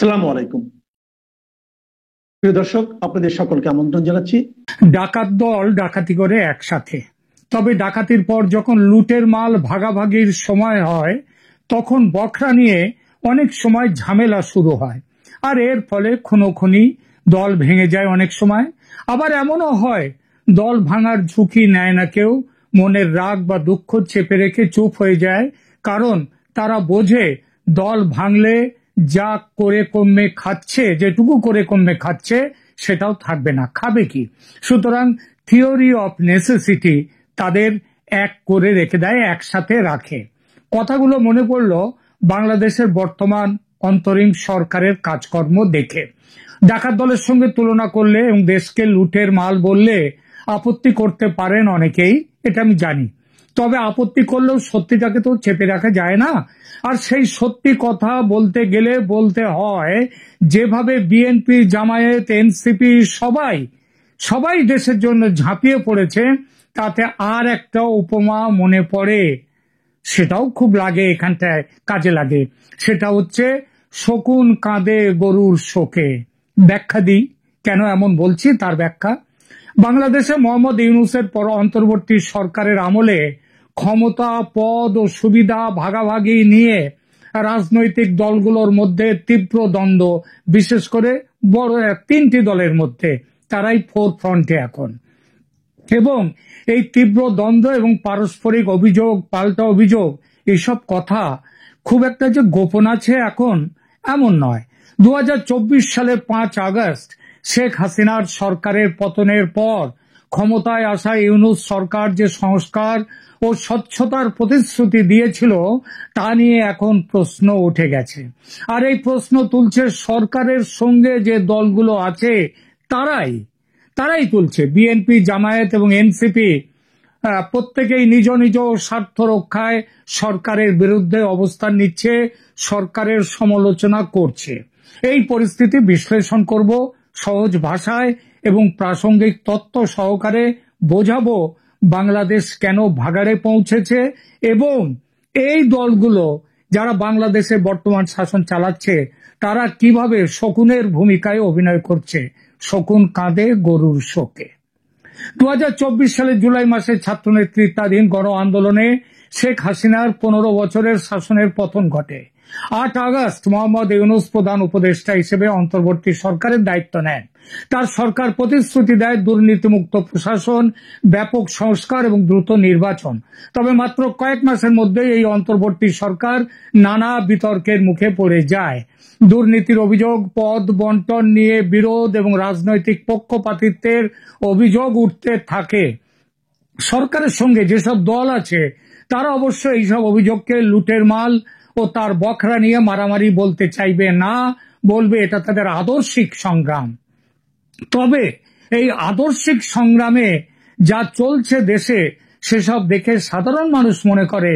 আসসালামু আলাইকুম প্রিয় দর্শক, আপনাদের সকলকে আমন্ত্রণ জানাচ্ছি। ডাকাত দল ডাকাতি করে একসাথে, তবে ডাকাতির পর যখন লুটের মাল ভাগাভাগির সময় হয় তখন বখরা নিয়ে অনেক সময় ঝামেলা শুরু হয়, আর এর ফলে খুনোখুনি, দল ভেঙে যায়। অনেক সময় আবার এমনও হয় দল ভাঙার ঝুঁকি নেয় না কেউ, মনের রাগ বা দুঃখ চেপে রেখে চুপ হয়ে যায়, কারণ তারা বোঝে দল ভাঙলে যা করে কমে খাচ্ছে, যেটুকু করে কমে খাচ্ছে সেটাও থাকবে না, খাবে কি? সুতরাং থিওরি অফ নেসেসিটি তাদের এক করে রেখে দেয়, একসাথে রাখে। কথাগুলো মনে পড়ল বাংলাদেশের বর্তমান অন্তরিম সরকারের কাজকর্ম দেখে। ডাকাত দলের সঙ্গে তুলনা করলে এবং দেশকে লুটের মাল বললে আপত্তি করতে পারেন অনেকেই, এটা আমি জানি। তবে আপত্তি করলেও সত্যিটাকে তো চেপে রাখা যায় না। আর সেই সত্যি কথা বলতে গেলে বলতে হয়, যেভাবে বিএনপি, জামায়াত, এনসিপি সবাই দেশের জন্য ঝাঁপিয়ে পড়েছে, তাতে আর একটা উপমা মনে পড়ে, সেটাও খুব লাগে, এখানটায় কাজে লাগে। সেটা হচ্ছে শকুন কাঁদে গরুর শোকে। ব্যাখ্যা দিই কেন এমন বলছি, তার ব্যাখ্যা। বাংলাদেশে মোহাম্মদ ইউনূসের পর অন্তর্বর্তী সরকারের আমলে ক্ষমতা, পদ ও সুবিধা ভাগাভাগি নিয়ে রাজনৈতিক দলগুলোর মধ্যে তীব্র দ্বন্দ্ব, বিশেষ করে বড় তিনটি দলের মধ্যে, তারাই ফোর ফ্রন্টে এখন। এবং এই তীব্র দ্বন্দ্ব এবং পারস্পরিক অভিযোগ, পাল্টা অভিযোগ, এসব কথা খুব একটা যে গোপন আছে এখন, এমন নয়। 2024 সালের 5 আগস্ট শেখ হাসিনার সরকারের পতনের পর ক্ষমতায় আসা ইউনূস সরকার যে সংস্কার ও স্বচ্ছতার প্রতিশ্রুতি দিয়েছিল, তা নিয়ে এখন প্রশ্ন উঠে গেছে। আর এই প্রশ্ন তুলছে সরকারের সঙ্গে যে দলগুলো আছে তারাই তুলছে। বিএনপি, জামায়াত এবং এনসিপি প্রত্যেকেই নিজ নিজ স্বার্থ রক্ষায় সরকারের বিরুদ্ধে অবস্থান নিচ্ছে, সরকারের সমালোচনা করছে। এই পরিস্থিতি বিশ্লেষণ করব সহজ ভাষায় এবং প্রাসঙ্গিক তথ্য সহকারে, বোঝাবো বাংলাদেশ কেন ভাগাড়ে পৌঁছেছে এবং এই দলগুলো যারা বাংলাদেশে বর্তমান শাসন চালাচ্ছে তারা কিভাবে শকুনের ভূমিকায় অভিনয় করছে। শকুন কাঁদে গরুর শোকে। 2024 সালের জুলাই মাসে ছাত্র নেতৃত্বাধীন গণ আন্দোলনে শেখ হাসিনার 15 বছরের শাসনের পতন ঘটে। 8 আগস্ট মোহাম্মদ ইউনূস প্রধান উপদেষ্টা হিসেবে অন্তর্বর্তী সরকারের দায়িত্ব নেন। তার সরকার প্রতিশ্রুতি দেয় দুর্নীতিমুক্ত প্রশাসন, ব্যাপক সংস্কার এবং দ্রুত নির্বাচন। তবে মাত্র কয়েক মাসের মধ্যে এই অন্তর্বর্তী সরকার নানা বিতর্কের মুখে পড়ে যায়। দুর্নীতির অভিযোগ, পদ বন্টন নিয়ে বিরোধ এবং রাজনৈতিক পক্ষপাতিত্বের অভিযোগ উঠতে থাকে। সরকারের সঙ্গে যেসব দল আছে তারা অবশ্য এইসব অভিযোগকে লুটের মাল ও তার বখরা নিয়ে মারামারি বলতে চাইবে না, বলবে এটা তাদের আদর্শিক সংগ্রাম। তবে এই আদর্শিক সংগ্রামে যা চলছে দেশে, সেসব দেখে সাধারণ মানুষ মনে করে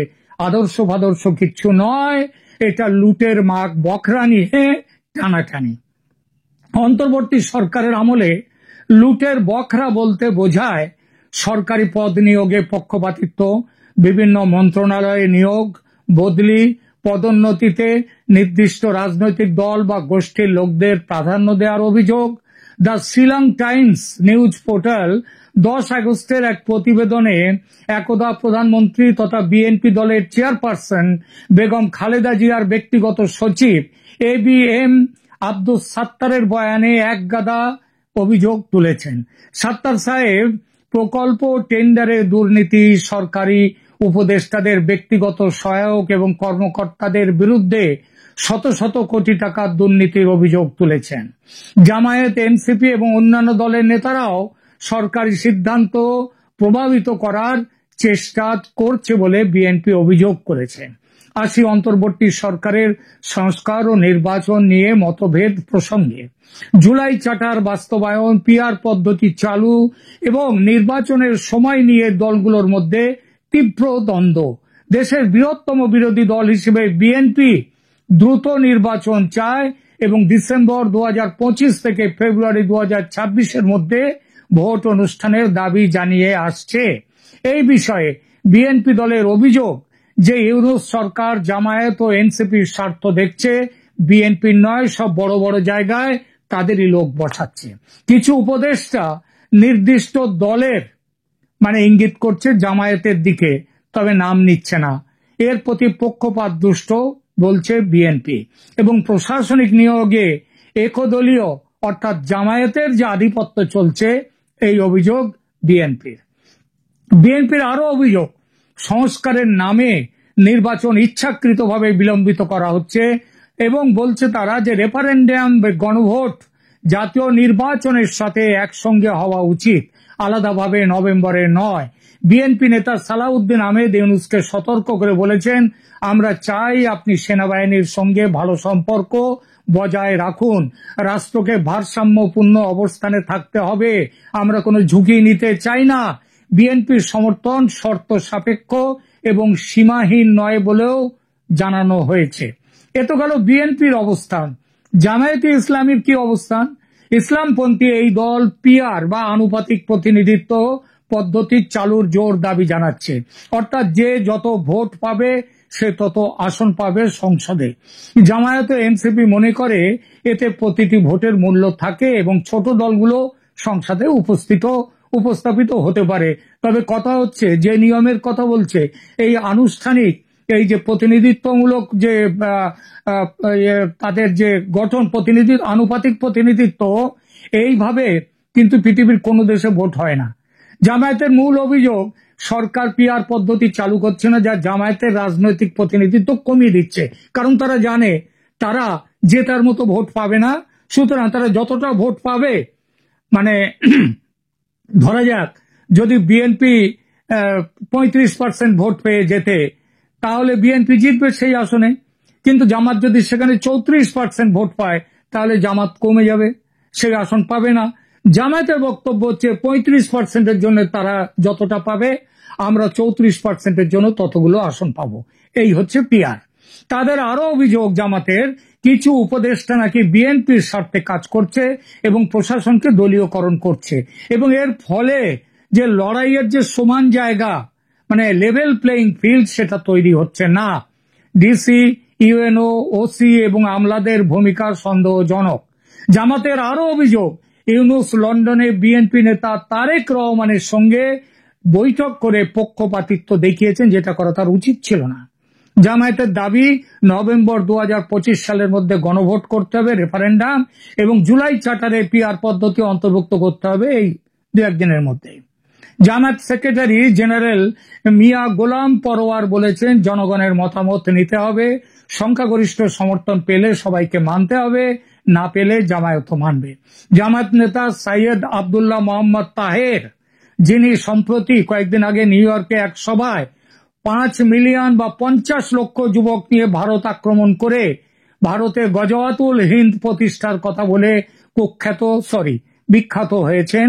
আদর্শ ফাদর্শ কিচ্ছু নয়, এটা লুটের মাগ বখরা নিয়ে টানাটানি। অন্তর্বর্তী সরকারের আমলে লুটের বখরা বলতে বোঝায় সরকারি পদ নিয়োগে পক্ষপাতিত্ব, বিভিন্ন মন্ত্রণালয়ে নিয়োগ, বদলি, পদোন্নতিতে নির্দিষ্ট রাজনৈতিক দল বা গোষ্ঠীর লোকদের প্রাধান্য দেওয়ার অভিযোগ। The Shillong Times news portal 10 আগস্টের এক প্রতিবেদনে একদা প্রধানমন্ত্রী তথা বিএনপি দলের চেয়ারপারসন বেগম খালেদা জিয়ার ব্যক্তিগত সচিব ABM আব্দুস সাত্তারের বয়ানে একগাদা অভিযোগ তুলেছেন। সাত্তার সাহেব প্রকল্প টেন্ডারে দুর্নীতি, সরকারি উপদেষ্টাদের ব্যক্তিগত সহায়ক এবং কর্মকর্তাদের বিরুদ্ধে শত শত কোটি টাকার দুর্নীতির অভিযোগ তুলেছেন। জামায়াত, এনসিপি এবং অন্যান্য দলের নেতারাও সরকারি সিদ্ধান্ত প্রভাবিত করার চেষ্টা করছে বলে বিএনপি অভিযোগ করেছে। অন্তর্বর্তী সরকারের সংস্কার ও নির্বাচন নিয়ে মতভেদ প্রসঙ্গে জুলাই চার্টার বাস্তবায়ন, PR পদ্ধতি চালু এবং নির্বাচনের সময় নিয়ে দলগুলোর মধ্যে তীব্র দ্বন্দ্ব। দেশের বৃহত্তম বিরোধী দল হিসেবে বিএনপি দ্রুত নির্বাচন চায় এবং ডিসেম্বর 2025 থেকে ফেব্রুয়ারি 2026-এর মধ্যে ভোট অনুষ্ঠানের দাবি জানিয়ে আসছে। এই বিষয়ে বিএনপি দলের অভিযোগ যে ইউনূস সরকার জামায়াত ও এনসিপির স্বার্থ দেখছে, বিএনপির নয়, সব বড় বড় জায়গায় তাদেরই লোক বসাচ্ছে। কিছু উপদেষ্টা নির্দিষ্ট দলের ইঙ্গিত করছে জামায়াতের দিকে, তবে নাম নিচ্ছে না। এর প্রতি পক্ষপাত দুষ্ট বলছে বিএনপি। এবং প্রশাসনিক নিয়োগে একদলীয় অর্থাৎ জামায়াতের যে আধিপত্য চলছে, এই অভিযোগ বিএনপির। বিএনপির আরো অভিযোগ, সংস্কারের নামে নির্বাচন ইচ্ছাকৃতভাবে বিলম্বিত করা হচ্ছে এবং বলছে তারা যে রেফারেন্ডাম গণভোট জাতীয় নির্বাচনের সাথে একসঙ্গে হওয়া উচিত, আলাদাভাবে নভেম্বরে নয়। বিএনপি নেতা সালাউদ্দিন আহমেদ ইউনূসকে সতর্ক করে বলেছেন, আমরা চাই আপনি সেনাবাহিনীর সঙ্গে ভালো সম্পর্ক বজায় রাখুন, রাষ্ট্রকে ভারসাম্যপূর্ণ অবস্থানে থাকতে হবে, আমরা কোনো ঝুঁকি নিতে চাই না। বিএনপির সমর্থন শর্ত সাপেক্ষ এবং সীমাহীন নয় বলেও জানানো হয়েছে। এ তো গেল বিএনপির অবস্থান। জামায়াতে ইসলামীর কি অবস্থান? ইসলামপন্থী এই দল পিআর বা আনুপাতিক প্রতিনিধিত্ব পদ্ধতি চালুর জোর দাবি জানাচ্ছে, অর্থাৎ যে যত ভোট পাবে সে তত আসন পাবে সংসদে। জামায়াত ও এনসিপি মনে করে এতে প্রতিটি ভোটের মূল্য থাকে এবং ছোট দলগুলো সংসদে উপস্থাপিত হতে পারে। তবে কথা হচ্ছে, যে নিয়মের কথা বলছে, এই আনুষ্ঠানিক এই যে প্রতিনিধিত্বমূলক যে তাদের যে গঠন, আনুপাতিক প্রতিনিধিত্ব, এইভাবে কিন্তু পৃথিবীর কোনো দেশে ভোট হয় না। জামায়াতের মূল অভিযোগ, সরকার পিআর পদ্ধতি চালু করছে না, যা জামায়াতের রাজনৈতিক প্রতিনিধিত্ব কমিয়ে দিচ্ছে। কারণ তারা জানে তারা জেতার মতো ভোট পাবে না, সুতরাং তারা যতটা ভোট পাবে, ধরা যাক যদি বিএনপি 35% ভোট পেয়ে যেতে, তাহলে বিএনপি জিতবে সেই আসনে। কিন্তু জামাত যদি সেখানে 34% ভোট পায়, তাহলে জামাত কমে যাবে, সেই আসন পাবে না। জামায়াতের বক্তব্য হচ্ছে 35%-এর জন্য তারা যতটা পাবে, আমরা 34%-এর জন্য ততগুলো আসন পাবো। এই হচ্ছে পিআর। তাদের আরো অভিযোগ, জামাতের কিছু উপদেষ্টা নাকি বিএনপির স্বার্থে কাজ করছে এবং প্রশাসনকে দলীয়করণ করছে, এবং এর ফলে যে লড়াইয়ের যে সমান জায়গা, লেভেল প্লেইং ফিল্ড, সেটা তৈরি হচ্ছে না। ডিসি, ইউএনও, ওসি এবং আমলাদের ভূমিকা সন্দেহজনক। জামাতের আরো অভিযোগ, ইউনূস লন্ডনে বিএনপি নেতা তারেক রহমানের সঙ্গে বৈঠক করে পক্ষপাতিত্ব দেখিয়েছেন, যেটা করা তার উচিত ছিল না। জামায়াতের দাবি, নভেম্বর 2025 সালের মধ্যে গণভোট করতে হবে, রেফারেন্ডাম, এবং জুলাই চার্টারে পিআর পদ্ধতি অন্তর্ভুক্ত করতে হবে এই 2-1 দিনের মধ্যে। জামায়াত সেক্রেটারি জেনারেল মিয়া গোলাম পরোয়ার বলেছেন, জনগণের মতামত নিতে হবে, সংখ্যাগরিষ্ঠ সমর্থন পেলে সবাইকে মানতে হবে, না পেলে জামায়াত মানবে। জামায়াত নেতা সৈয়দ আব্দুল্লাহ মোহাম্মদ তাহের, যিনি সম্প্রতি কয়েকদিন আগে নিউ ইয়র্কে এক সভায় 5 মিলিয়ন বা 50 লক্ষ যুবক নিয়ে ভারত আক্রমণ করে ভারতে গজওয়াতুল হিন্দ প্রতিষ্ঠার কথা বলে বিখ্যাত হয়েছেন,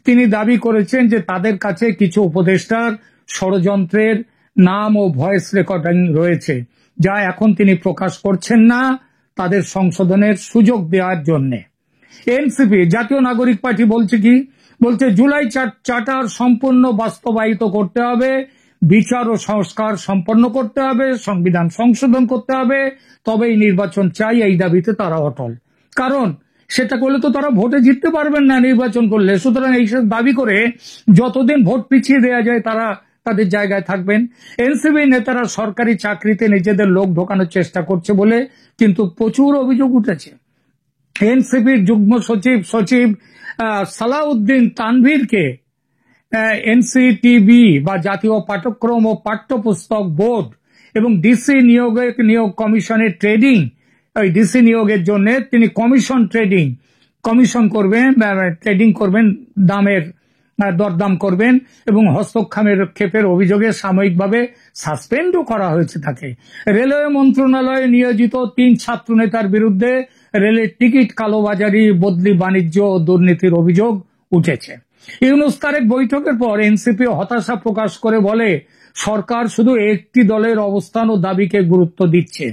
তিনি দাবি করেছেন যে তাদের কাছে কিছু উপদেষ্টার ষড়যন্ত্রের নাম ও ভয়েস রেকর্ডিং রয়েছে, যা এখন তিনি প্রকাশ করছেন না, তাদের সংশোধনের সুযোগ দেওয়ার জন্য। এনসিপি, জাতীয় নাগরিক পার্টি, বলছে জুলাই চার্টার সম্পূর্ণ বাস্তবায়িত করতে হবে, বিচার ও সংস্কার সম্পন্ন করতে হবে, সংবিধান সংশোধন করতে হবে, তবেই নির্বাচন চাই। এই দাবিতে তারা অটল, কারণ সেটা করলে তো তারা ভোটে জিততে পারবেন না নির্বাচন করলে। সুতরাং এইসব দাবি করে যতদিন ভোট পিছিয়ে দেওয়া যায় তারা তাদের জায়গায় থাকবেন। এনসিপি নেতারা সরকারি চাকরিতে নিজেদের লোক ঢোকানোর চেষ্টা করছে বলে কিন্তু প্রচুর অভিযোগ উঠেছে। এনসিপির যুগ্ম সচিব সালাউদ্দিন তানভীরকে এনসিটিবি বা জাতীয় পাঠ্যক্রম ও পাঠ্যপুস্তক বোর্ড এবং ডিসি নিয়োগ কমিশনের ডিসি নিয়োগের জন্য তিনি কমিশন করবেন, দরদাম করবেন, এবং হস্তক্ষেপের অভিযোগে সাময়িকভাবে সাসপেন্ডও করা হয়েছে তাকে। রেলওয়ে মন্ত্রণালয়ে নিয়োজিত 3 ছাত্র নেতার বিরুদ্ধে রেলের টিকিট কালোবাজারি, বদলি বাণিজ্য ও দুর্নীতির অভিযোগ উঠেছে। ইউনূস তারেক বৈঠকের পর এনসিপি হতাশা প্রকাশ করে বলে, সরকার শুধু একটি দলের অবস্থান ও দাবিকে গুরুত্ব দিচ্ছে।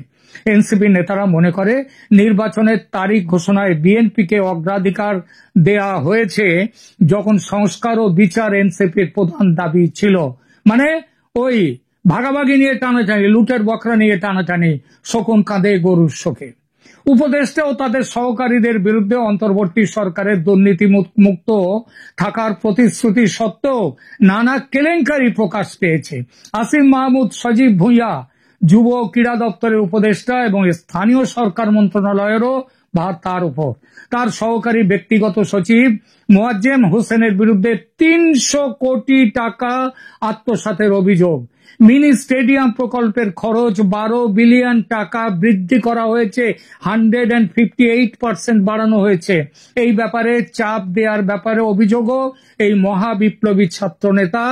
এনসিপি নেতারা মনে করে নির্বাচনের তারিখ ঘোষণায় বিএনপিকে অগ্রাধিকার দেয়া হয়েছে, যখন সংস্কার ও বিচার এনসিপির প্রধান দাবি ছিল। ওই ভাগাভাগি নিয়ে টানাটানি, লুটের বকরা নিয়ে টানাটানি, শকুন কাঁদে গরুর শোকে। উপদেষ্টা ও তাদের সহকারীদের বিরুদ্ধে অন্তর্বর্তী সরকারের দুর্নীতি মুক্ত থাকার প্রতিশ্রুতি সত্ত্বেও নানা কেলেঙ্কারি প্রকাশ পেয়েছে। আসিফ মাহমুদ সজীব ভুঁইয়া যুব ও ক্রীড়া দপ্তরের উপদেষ্টা এবং স্থানীয় সরকার মন্ত্রণালয়েরও ভার তার উপর। তার সহকারী ব্যক্তিগত সচিব মোয়াজ্জেম হোসেনের বিরুদ্ধে ৩০০ কোটি টাকা আত্মসাতের অভিযোগ। মিনি স্টেডিয়াম প্রকল্পের খরচ ১২ বিলিয়ন টাকা বৃদ্ধি করা হয়েছে, 158% বাড়ানো হয়েছে। এই ব্যাপারে চাপ দেওয়ার ব্যাপারে অভিযোগও এই মহাবিপ্লবী ছাত্র নেতা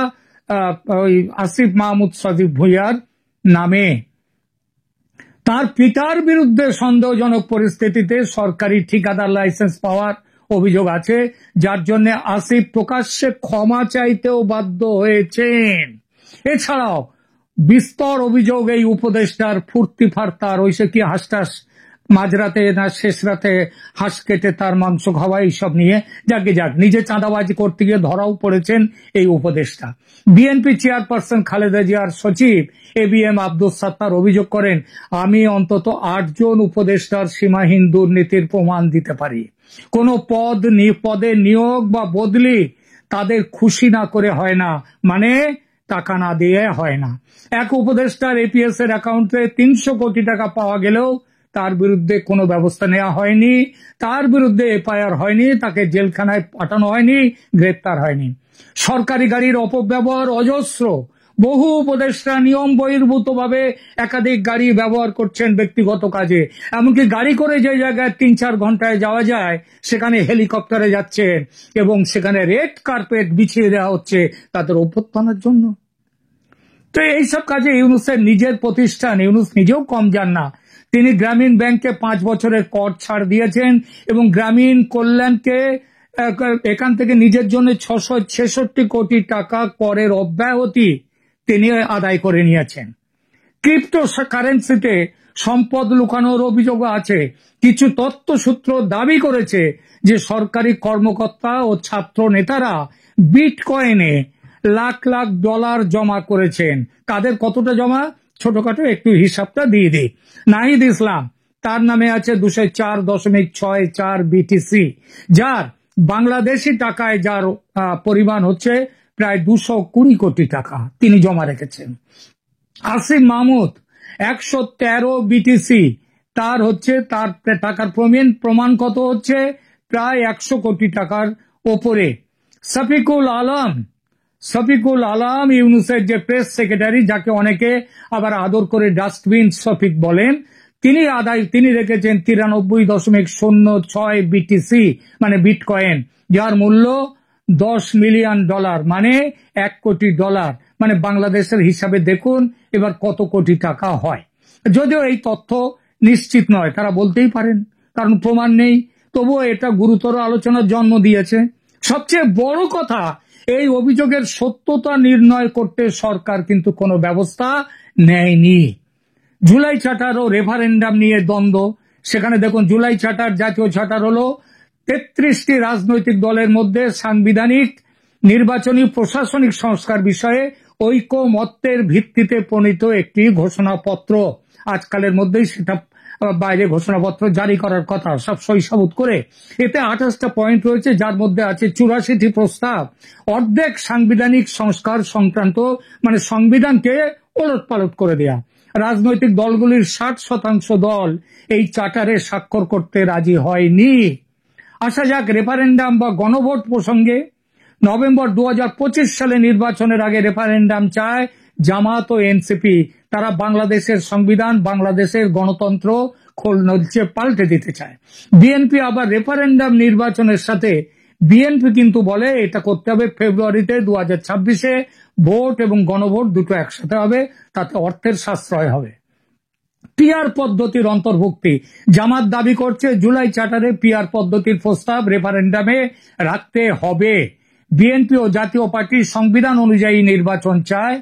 আসিফ মাহমুদ সজীব ভুঁইয়ার নামে। তার পিতার বিরুদ্ধে সন্দেহজনক পরিস্থিতিতে সরকারি ঠিকাদার লাইসেন্স পাওয়ার অভিযোগ আছে, যার জন্য আসিফ প্রকাশ্যে ক্ষমা চাইতেও বাধ্য হয়েছেন। এছাড়াও বিস্তর অভিযোগ এই উপদেষ্টার ফুর্তি ফার্তার, ওই সে কি হাঁসটাস মাঝরাতে না শেষ রাতে হাঁস কেটে তার মাংস খাওয়া, এইসব নিয়ে যাক নিজে চাঁদাবাজি করতে গিয়ে ধরাও পড়েছেন এই উপদেষ্টা। বিএনপি চেয়ারপারসন খালেদা জিয়ার সচিব ABM আব্দুস সাত্তার অভিযোগ করেন, আমি অন্তত ৮ জন উপদেষ্টার সীমাহীন দুর্নীতির প্রমাণ দিতে পারি। কোনো পদে নিয়োগ বা বদলি তাদের খুশি না করে হয় না, মানে টাকা না দিয়ে হয় না। এক উপদেষ্টার APS এর অ্যাকাউন্টে ৩০০ কোটি টাকা পাওয়া গেলেও তার বিরুদ্ধে কোনো ব্যবস্থা নেওয়া হয়নি, তার বিরুদ্ধে FIR হয়নি, তাকে জেলখানায় পাঠানো হয়নি, গ্রেপ্তার হয়নি। সরকারি গাড়ির অপব্যবহার অজস্র। বহু উপদেষ্টা নিয়ম বহির্ভূতভাবে একাধিক গাড়ি ব্যবহার করছেন ব্যক্তিগত কাজে। এমনকি গাড়ি করে যে জায়গায় ৩-৪ ঘন্টায় যাওয়া যায় সেখানে হেলিকপ্টারে যাচ্ছেন এবং সেখানে রেড কার্পেট বিছিয়ে দেওয়া হচ্ছে তাদের অভ্যুত্থানের জন্য। তো এইসব কাজে ইউনূসের নিজের প্রতিষ্ঠান, ইউনূস নিজেও কম যান না। তিনি গ্রামীণ ব্যাংকে 5 বছরের কর ছাড় দিয়েছেন এবং গ্রামীণ কল্যাণকে এখান থেকে নিজের জন্য 666 কোটি টাকা করের অব্যাহতি তিনি আদায় করে নিয়েছেন। ক্রিপ্টো কারেন্সিতে সম্পদ লুকানোর অভিযোগ আছে। কিছু তথ্যসূত্র দাবি করেছে যে সরকারি কর্মকর্তা ও ছাত্র নেতারা বিটকয়েনে লাখ লাখ ডলার জমা করেছেন। কাদের কতটা জমা, ছোটখাটো একটু হিসাবটা দিয়ে দিই। নাহিদ ইসলাম, তার নামে আছে 204.64 BTC, যার বাংলাদেশি টাকায় যার পরিমাণ হচ্ছে প্রায় 220 কোটি টাকা তিনি জমা রেখেছেন। আসিফ মাহমুদ 113 BTC, তার হচ্ছে তার টাকার প্রমাণ কত হচ্ছে প্রায় 100 কোটি টাকার ওপরে। শফিকুল আলম ইউনূসের যে প্রেস সেক্রেটারি, যাকে অনেকে আবার আদর করে ডাস্টবিন শফিক বলেন, তিনি রেখেছেন 93.06 BTC মানে বিটকয়েন, যার মূল্য $10 মিলিয়ন, মানে $1 কোটি। মানে বাংলাদেশের হিসাবে দেখুন এবার কত কোটি টাকা হয়। যদিও এই তথ্য নিশ্চিত নয়, তারা বলতেই পারেন, কারণ প্রমাণ নেই, তবুও এটা গুরুতর আলোচনার জন্ম দিয়েছে। সবচেয়ে বড় কথা, এই অভিযোগের সত্যতা নির্ণয় করতে সরকার কিন্তু কোনো ব্যবস্থা নেয়নি। জুলাই চার্টার ও রেফারেন্ডাম নিয়ে দ্বন্দ্ব। সেখানে দেখুন, জুলাই চার্টার, জাতীয় চার্টার হলো 33টি রাজনৈতিক দলের মধ্যে সাংবিধানিক, নির্বাচনী, প্রশাসনিক সংস্কার বিষয়ে ঐকমত্যের ভিত্তিতে প্রণীত একটি ঘোষণাপত্র। আজকালের মধ্যেই সেটা বাইরে ঘোষণাপত্র জারি করার কথা, সব সই-সাবুত করে। এতে 28টা পয়েন্ট রয়েছে, যার মধ্যে আছে 84টি প্রস্তাব। অর্ধেক সাংবিধানিক সংস্কার সংক্রান্ত, মানে সংবিধানকে ওলটপালট করে দেয়া। রাজনৈতিক দলগুলির 60% দল এই চার্টারে স্বাক্ষর করতে রাজি হয়নি। আসা যাক রেফারেন্ডাম বা গণভোট প্রসঙ্গে। নভেম্বর 2025 সালে নির্বাচনের আগে রেফারেন্ডাম চায় জামাত ও NCP। তারা বাংলাদেশের সংবিধান, বাংলাদেশের গণতন্ত্র খোলনলচে পাল্টে দিতে চায়। বিএনপি আবার রেফারেন্ডাম নির্বাচনের সাথে, বিএনপি কিন্তু বলে এটা করতে হবে ফেব্রুয়ারিতে 2026-এ, ভোট এবং গণভোট দুটো একসাথে হবে, তাতে অর্থের সাশ্রয় হবে। পিআর পদ্ধতির অন্তর্ভুক্তি, জামাত দাবি করছে জুলাই চার্টারে পিআর পদ্ধতির প্রস্তাব রেফারেন্ডামে রাখতে হবে। বিএনপি ও জাতীয় পার্টি সংবিধান অনুযায়ী নির্বাচন চায়,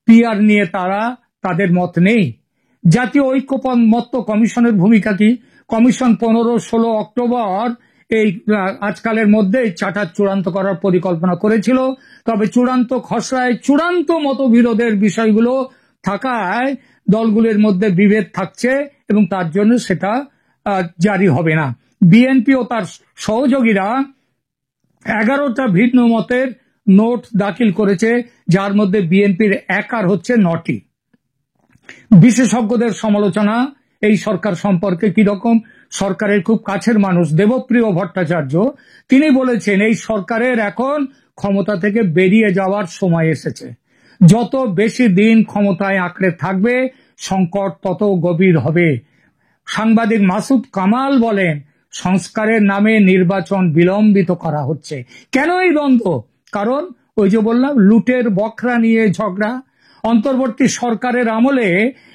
পিআর নিয়ে তাদের মত নেই। জাতীয় ঐক্যমত্য কমিশনের ভূমিকা কি? কমিশন 15-16 অক্টোবর এই আজকালের মধ্যে চার্টার চূড়ান্ত করার পরিকল্পনা করেছিল, তবে চূড়ান্ত খসড়ায় চূড়ান্ত মতবিরোধের বিষয়গুলো থাকায় দলগুলির মধ্যে বিভেদ থাকছে এবং তার জন্য সেটা জারি হবে না। বিএনপি ও তার সহযোগীরা 11টা ভিন্ন মতের নোট দাখিল করেছে, যার মধ্যে বিএনপির একার হচ্ছে 9টি। বিশেষজ্ঞদের সমালোচনা এই সরকার সম্পর্কে কি রকম? সরকারের খুব কাছের মানুষ দেবপ্রিয় ভট্টাচার্য তিনি বলেছেন, এই সরকারের এখন ক্ষমতা থেকে বেরিয়ে যাওয়ার সময় এসেছে। যত বেশি দিন ক্ষমতায় আঁকড়ে থাকবে সংকট তত গভীর হবে। সাংবাদিক মাসুদ কামাল বলেন, সংস্কারের নামে নির্বাচন বিলম্বিত করা হচ্ছে। কেন এই দ্বন্দ্ব? কারণ ওই যে বললাম, লুটের বখরা নিয়ে ঝগড়া। অন্তর্বর্তী সরকারের আমলে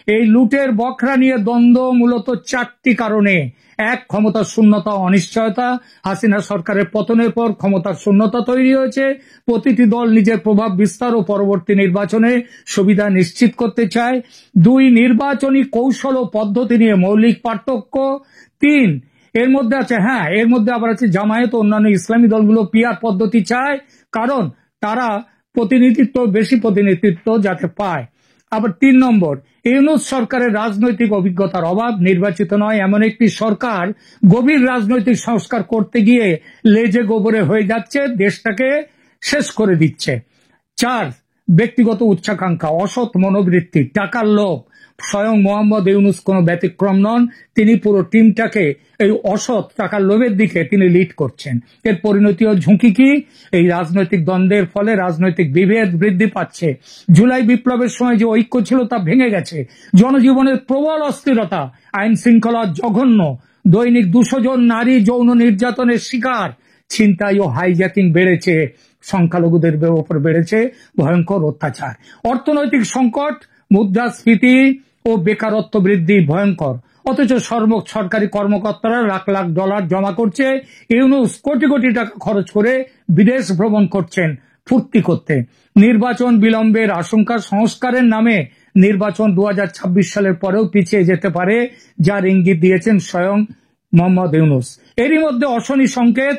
এই লুটের বখরা নিয়ে দ্বন্দ্ব মূলত 4টি কারণে। এক, ক্ষমতার শূন্যতা, অনিশ্চয়তা। হাসিনা সরকারের পতনের পর ক্ষমতার শূন্যতা তৈরি হয়েছে। প্রতিটি দল নিজের প্রভাব বিস্তার ও পরবর্তী নির্বাচনে সুবিধা নিশ্চিত করতে চায়। 2, নির্বাচনী কৌশল ও পদ্ধতি নিয়ে মৌলিক পার্থক্য। 3, এর মধ্যে আছে এর মধ্যে আবার আছে জামায়াত ও অন্যান্য ইসলামী দলগুলো পিআর পদ্ধতি চায়, কারণ তারা বেশি প্রতিনিধিত্ব যাতে পায়। আবার 3 নম্বর, ইউনূস সরকারের রাজনৈতিক অভিজ্ঞতার অভাব। নির্বাচিত নয় এমন একটি সরকার গভীর রাজনৈতিক সংস্কার করতে গিয়ে লেজে গোবরে হয়ে যাচ্ছে, দেশটাকে শেষ করে দিচ্ছে। 4, ব্যক্তিগত উচ্চাকাঙ্ক্ষা, অসৎ মনোবৃত্তি, টাকার লোভ। স্বয়ং মোহাম্মদ ইউনূস কোনো ব্যতিক্রম নন। তিনি পুরো টিমটাকে এই অসৎ টাকার লোভের দিকে তিনি লিড করছেন। এর পরিণতি ও ঝুঁকি কি? এই রাজনৈতিক দ্বন্দ্বের ফলে রাজনৈতিক বিভেদ বৃদ্ধি পাচ্ছে। জুলাই বিপ্লবের সময় যে ঐক্য ছিল তা ভেঙে গেছে। জনজীবনের প্রবল অস্থিরতা, আইন শৃঙ্খলা জঘন্য, দৈনিক 200 জন নারী যৌন নির্যাতনের শিকার, ছিনতাই ও হাইজ্যাকিং বেড়েছে, সংখ্যালঘুদের উপর বেড়েছে ভয়ঙ্কর অত্যাচার। অর্থনৈতিক সংকট, মুদ্রাস্ফীতি ও বেকারত্ব বৃদ্ধি ভয়ঙ্কর। অথচ সরকারি কর্মকর্তারা লাখ লাখ ডলার জমা করছে, ইউনূস কোটি কোটি টাকা খরচ করে বিদেশ ভ্রমণ করছেন ফুর্তি করতে। নির্বাচন বিলম্বের আশঙ্কা, সংস্কারের নামে নির্বাচন 2026 সালের পরেও পিছিয়ে যেতে পারে, যার ইঙ্গিত দিয়েছেন স্বয়ং মোহাম্মদ ইউনূস। এরই মধ্যে অশনি সংকেত,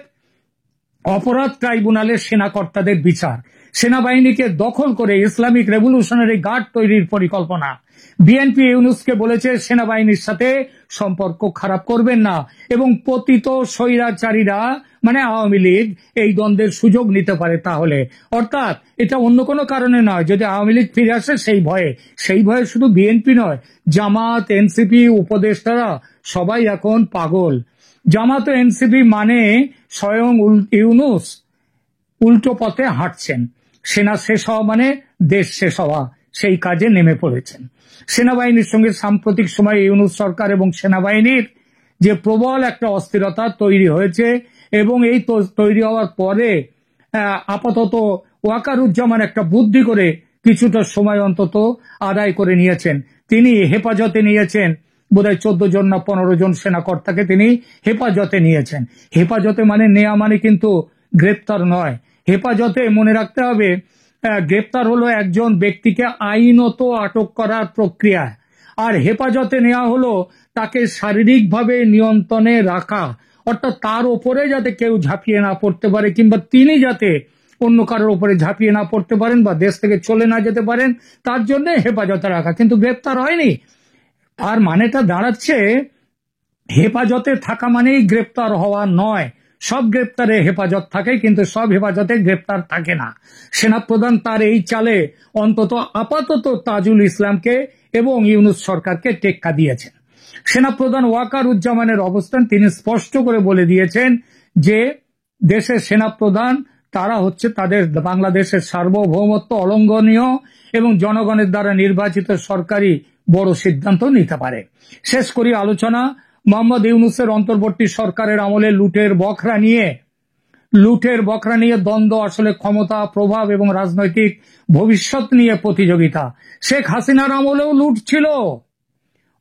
অপরাধ ট্রাইব্যুনালে সেনাকর্তাদের বিচার, সেনাবাহিনীকে দখল করে ইসলামিক রেভলিউশনারি গার্ড তৈরির পরিকল্পনা। বিএনপি ইউনূসকে বলেছে সেনাবাহিনীর সাথে সম্পর্ক খারাপ করবেন না, এবং পতিত স্বৈরাচারীরা মানে আওয়ামী লীগ এই দ্বন্দ্বের সুযোগ নিতে পারে তাহলে। অর্থাৎ এটা অন্য কোনো কারণে নয়, যদি আওয়ামী লীগ ফিরে আসে সেই ভয়ে শুধু বিএনপি নয়, জামাত, এনসিপি, উপদেষ্টারা সবাই এখন পাগল। জামাত ও এনসিপি মানে স্বয়ং ইউনূস উল্টো পথে হাঁটছেন। সেনা শেষ হওয়া মানে দেশ শেষ হওয়া, সেই কাজে নেমে পড়েছেন। সেনাবাহিনীর সঙ্গে সাম্প্রতিক সময়ে ইউনূস সরকার এবং সেনাবাহিনীর যে প্রবল একটা অস্থিরতা তৈরি হয়েছে, এবং এই তৈরি হওয়ার পরে আপাতত ওয়াকারুজ্জামান একটা বুদ্ধি করে কিছুটা সময় অন্তত আদায় করে নিয়েছেন। তিনি হেফাজতে নিয়েছেন বোধহয় 14 জন না 15 জন সেনাকর্তাকে তিনি হেফাজতে নিয়েছেন। হেফাজতে মানে নেয়া মানে কিন্তু গ্রেপ্তার নয়। হেফাজতে মনে রাখতে হবে, গ্রেপ্তার হলো একজন ব্যক্তিকে আইনত আটক করার প্রক্রিয়া, আর হেফাজতে নেওয়া হলো তাকে শারীরিকভাবে নিয়ন্ত্রণে রাখা, অর্থাৎ তার ওপরে যাতে কেউ ঝাঁপিয়ে না পড়তে পারে, কিংবা তিনি যাতে অন্য কারোর উপরে ঝাঁপিয়ে না পড়তে পারেন বা দেশ থেকে চলে না যেতে পারেন, তার জন্য হেফাজতে রাখা, কিন্তু গ্রেপ্তার হয়নি। আর মানেটা দাঁড়াচ্ছে হেফাজতে থাকা মানেই গ্রেপ্তার হওয়া নয়। সব গ্রেপ্তারে হেফাজত থাকে, কিন্তু সব হেফাজতে গ্রেপ্তার থাকে না। সেনাপ্রধান তার এই চালে অন্তত আপাতত তাজুল ইসলামকে এবং ইউনূস সরকারকে টেক্কা দিয়েছেন। সেনাপ্রধান ওয়াকারুজ্জামানের অবস্থান তিনি স্পষ্ট করে বলে দিয়েছেন যে দেশের সেনাপ্রধান তারা হচ্ছে তাদের বাংলাদেশের সার্বভৌমত্ব অলঙ্ঘনীয় এবং জনগণের দ্বারা নির্বাচিত সরকারি বড় সিদ্ধান্ত নিতে পারে। শেষ করি আলোচনা। মোহাম্মদ ইউনূসের অন্তর্বর্তী সরকারের আমলে লুটের বখরা নিয়ে দ্বন্দ্ব আসলে ক্ষমতা, প্রভাব এবং রাজনৈতিক ভবিষ্যৎ নিয়ে প্রতিযোগিতা। শেখ হাসিনার আমলেও লুট ছিল,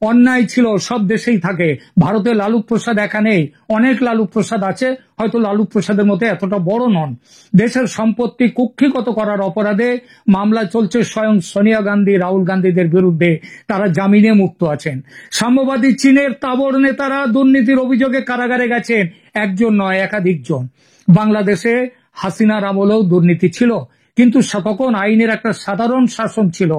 অন্যায় ছিল, সব দেশেই থাকে। ভারতে লালু প্রসাদ একা নেই, অনেক লালু প্রসাদ আছে, হয়তো লালু প্রসাদের মতো এতটা বড় নন। দেশের সম্পত্তি কুক্ষিগত করার অপরাধে মামলা চলছে স্বয়ং সোনিয়া গান্ধী, রাহুল গান্ধীদের বিরুদ্ধে, তারা জামিনে মুক্ত আছেন। সাম্যবাদী চীনের তাবর নেতারা দুর্নীতির অভিযোগে কারাগারে গেছেন, একজন নয় একাধিক জন। বাংলাদেশে হাসিনার আমলেও দুর্নীতি ছিল, কিন্তু তখন আইনের একটা সাধারণ শাসন ছিল।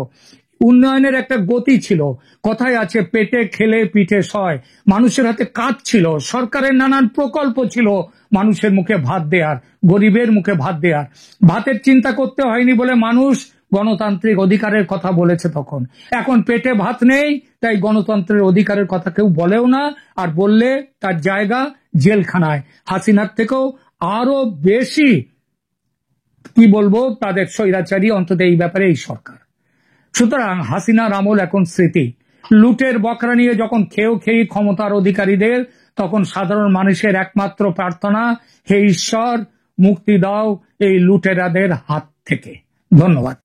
উন্নয়নের একটা গতি ছিল। কথায় আছে পেটে খেলে পিঠে সয়। মানুষের হাতে কাজ ছিল, সরকারের নানান প্রকল্প ছিল মানুষের মুখে ভাত দেওয়ার, গরিবের মুখে ভাত দেওয়ার। ভাতের চিন্তা করতে হয়নি বলে মানুষ গণতান্ত্রিক অধিকারের কথা বলেছে তখন। এখন পেটে ভাত নেই, তাই গণতন্ত্রের অধিকারের কথা কেউ বলেও না, আর বললে তার জায়গা জেলখানায়। হাসিনার থেকেও আরো বেশি কি বলবো, তাদের স্বৈরাচারী অন্তত এই ব্যাপারে এই সরকার। সুতরাং হাসিনার আমল এখন স্মৃতি। লুটের বকরা নিয়ে যখন খেয়ে ক্ষমতার অধিকারীদের, তখন সাধারণ মানুষের একমাত্র প্রার্থনা, হে ঈশ্বর মুক্তি দাও এই লুটেরাদের হাত থেকে। ধন্যবাদ।